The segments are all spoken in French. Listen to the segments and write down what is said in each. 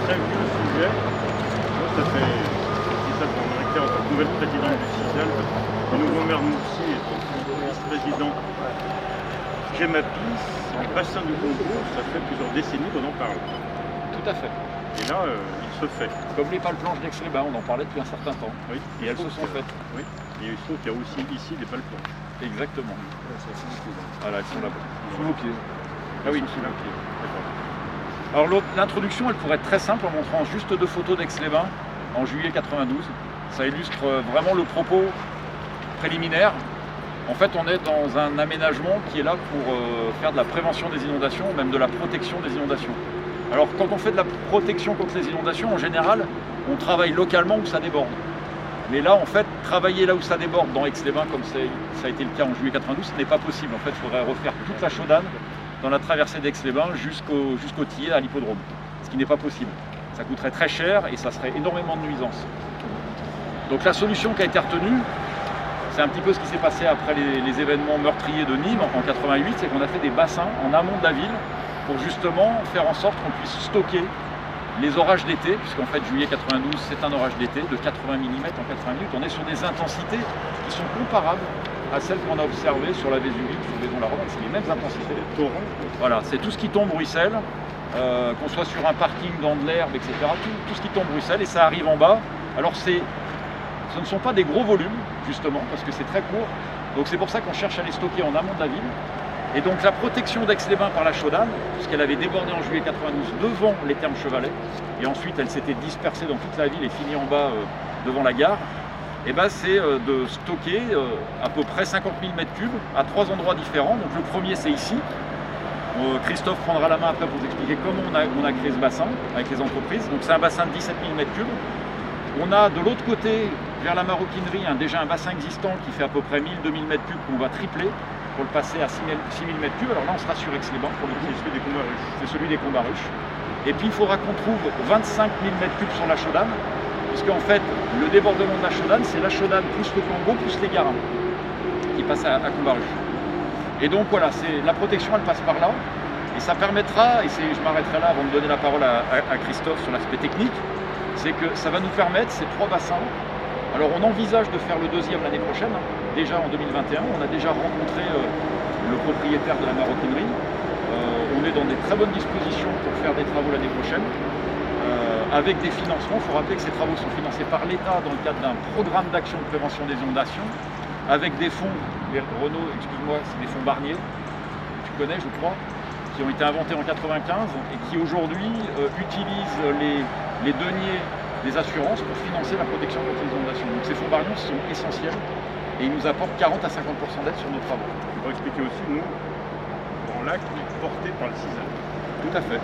très vieux sujet. Moi, ça fait, c'est ça pour America, en tant que nouvelle présidente du CISAL, le nouveau maire de Moussi et le vice-président Gemapis, en bassin du Congo, ça fait plusieurs décennies qu'on en parle. Tout à fait. Et là, il se fait. Comme les pales planches d'Aix-les-Bains, on en parlait depuis un certain temps. Oui. Et elles se sont faites. Oui. Et il se trouve qu'il y a aussi ici des pales planches. Exactement. Voilà, elles sont là-bas. Sous vos pieds. Ah oui. Sous nos pieds. D'accord. Alors l'introduction, elle pourrait être très simple en montrant juste deux photos d'Aix-les-Bains en juillet 92. Ça illustre vraiment le propos préliminaire. En fait, on est dans un aménagement qui est là pour faire de la prévention des inondations, même de la protection des inondations. Alors quand on fait de la protection contre les inondations, en général, on travaille localement où ça déborde. Mais là, en fait, travailler là où ça déborde, dans Aix-les-Bains, comme ça a été le cas en juillet 92, ce n'est pas possible. En fait, il faudrait refaire toute la Chaudane dans la traversée d'Aix-les-Bains jusqu'au Tillet à l'hippodrome, ce qui n'est pas possible. Ça coûterait très cher et ça serait énormément de nuisances. Donc la solution qui a été retenue, c'est un petit peu ce qui s'est passé après les événements meurtriers de Nîmes en 88, c'est qu'on a fait des bassins en amont de la ville pour justement faire en sorte qu'on puisse stocker les orages d'été, puisqu'en fait juillet 92 c'est un orage d'été de 80 mm en 80 minutes. On est sur des intensités qui sont comparables à celles qu'on a observées sur la Vésubie, sur Vaison-la-Romaine, c'est les mêmes intensités. Torrent. Voilà, c'est tout ce qui tombe ruisselle, qu'on soit sur un parking, dans de l'herbe, etc. Tout ce qui tombe ruisselle et ça arrive en bas. Alors ce ne sont pas des gros volumes, justement, parce que c'est très court. Donc c'est pour ça qu'on cherche à les stocker en amont de la ville. Et donc la protection d'Aix-les-Bains par la Chaudane, puisqu'elle avait débordé en juillet 92 devant les thermes Chevalet, et ensuite elle s'était dispersée dans toute la ville et finie en bas devant la gare, et ben c'est de stocker à peu près 50 000 m3 à 3 endroits différents. Donc le premier c'est ici. Christophe prendra la main après pour vous expliquer comment on a créé ce bassin avec les entreprises. Donc c'est un bassin de 17 000 m3. On a de l'autre côté, vers la maroquinerie, déjà un bassin existant qui fait à peu près 1000-2000 m3 qu'on va tripler pour le passer à 6000 m3. Alors là, on sera sur Aix-les-Bains pour le coup. C'est celui des Combaruches. C'est celui des Combaruches. Et puis il faudra qu'on trouve 25 000 m3 sur la Chaudane, puisqu'en fait, le débordement de la Chaudane, c'est la Chaudane plus le Congo plus les Garins qui passent à Combaruches. Et donc voilà, la protection, elle passe par là. Et ça permettra, et je m'arrêterai là avant de donner la parole à Christophe sur l'aspect technique, c'est que ça va nous permettre, ces trois bassins, alors on envisage de faire le deuxième l'année prochaine, déjà en 2021, on a déjà rencontré le propriétaire de la maroquinerie, on est dans des très bonnes dispositions pour faire des travaux l'année prochaine, avec des financements. Il faut rappeler que ces travaux sont financés par l'État dans le cadre d'un programme d'action de prévention des inondations, avec des fonds, Renaud, excuse-moi, c'est des fonds Barnier, que tu connais je crois, qui ont été inventés en 95 et qui aujourd'hui utilisent les deniers des assurances pour financer la protection contre les inondations. Donc ces fonds Barnier sont essentiels et ils nous apportent 40 à 50% d'aide sur nos travaux. Pour expliquer aussi, nous, en lac, porté par le CISAL. Tout à fait.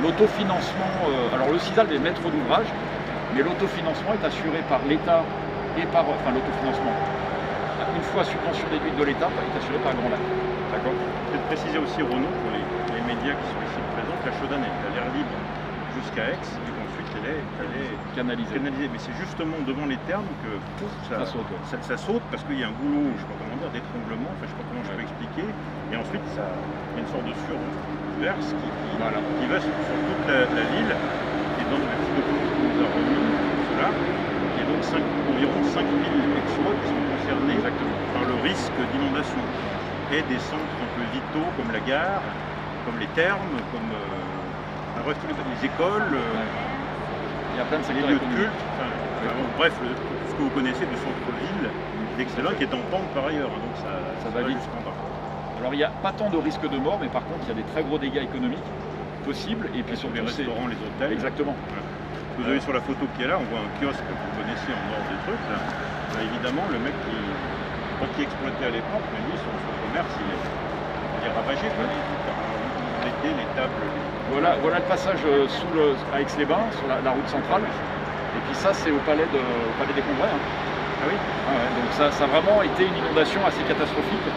L'autofinancement, alors le CISAL est maître d'ouvrage, mais l'autofinancement est assuré par l'État et par, l'autofinancement, une fois subvention déduite de l'État, est assuré par Grand Lac. D'accord. Peut-être préciser aussi, Renaud, pour les médias qui sont ici présents, que la Chaudane est à l'air libre jusqu'à Aix, et qu'ensuite elle est Canalisée. Mais c'est justement devant les thermes que Ça saute, ouais. ça saute parce qu'il y a un goulot, je ne sais pas comment dire, d'étranglement, enfin je ne sais pas comment je peux expliquer, et ensuite il y a une sorte de surverse qui va sur toute la ville, et dans le petit document qu'on nous a remis, cela, il y a donc environ 5000 ex-rois qui sont concernés par le risque d'inondation, et des centres un peu vitaux comme la gare, comme les thermes, comme les écoles, Il y a plein de les secteurs lieux de économiques. culte, bref, tout ce que vous connaissez du centre-ville d'Aix-les-Bains qui est en pente par ailleurs, donc ça va vite. jusqu'en bas. Alors il n'y a pas tant de risque de mort, mais par contre il y a des très gros dégâts économiques possibles, et puis Sur surtout les restaurants, les hôtels. Exactement. Vous avez sur la photo qui est là, on voit un kiosque que vous connaissez en dehors des trucs. Là. Bah, évidemment, le mec qui exploitait à l'époque, mais lui, son commerce, il est ravagé. Quoi. Les tables. Voilà le passage à Aix-les-Bains, sur la route centrale. Et puis ça, c'est au palais des Congrès. Hein. Ah oui. Ah ouais, donc ça a vraiment été une inondation assez catastrophique.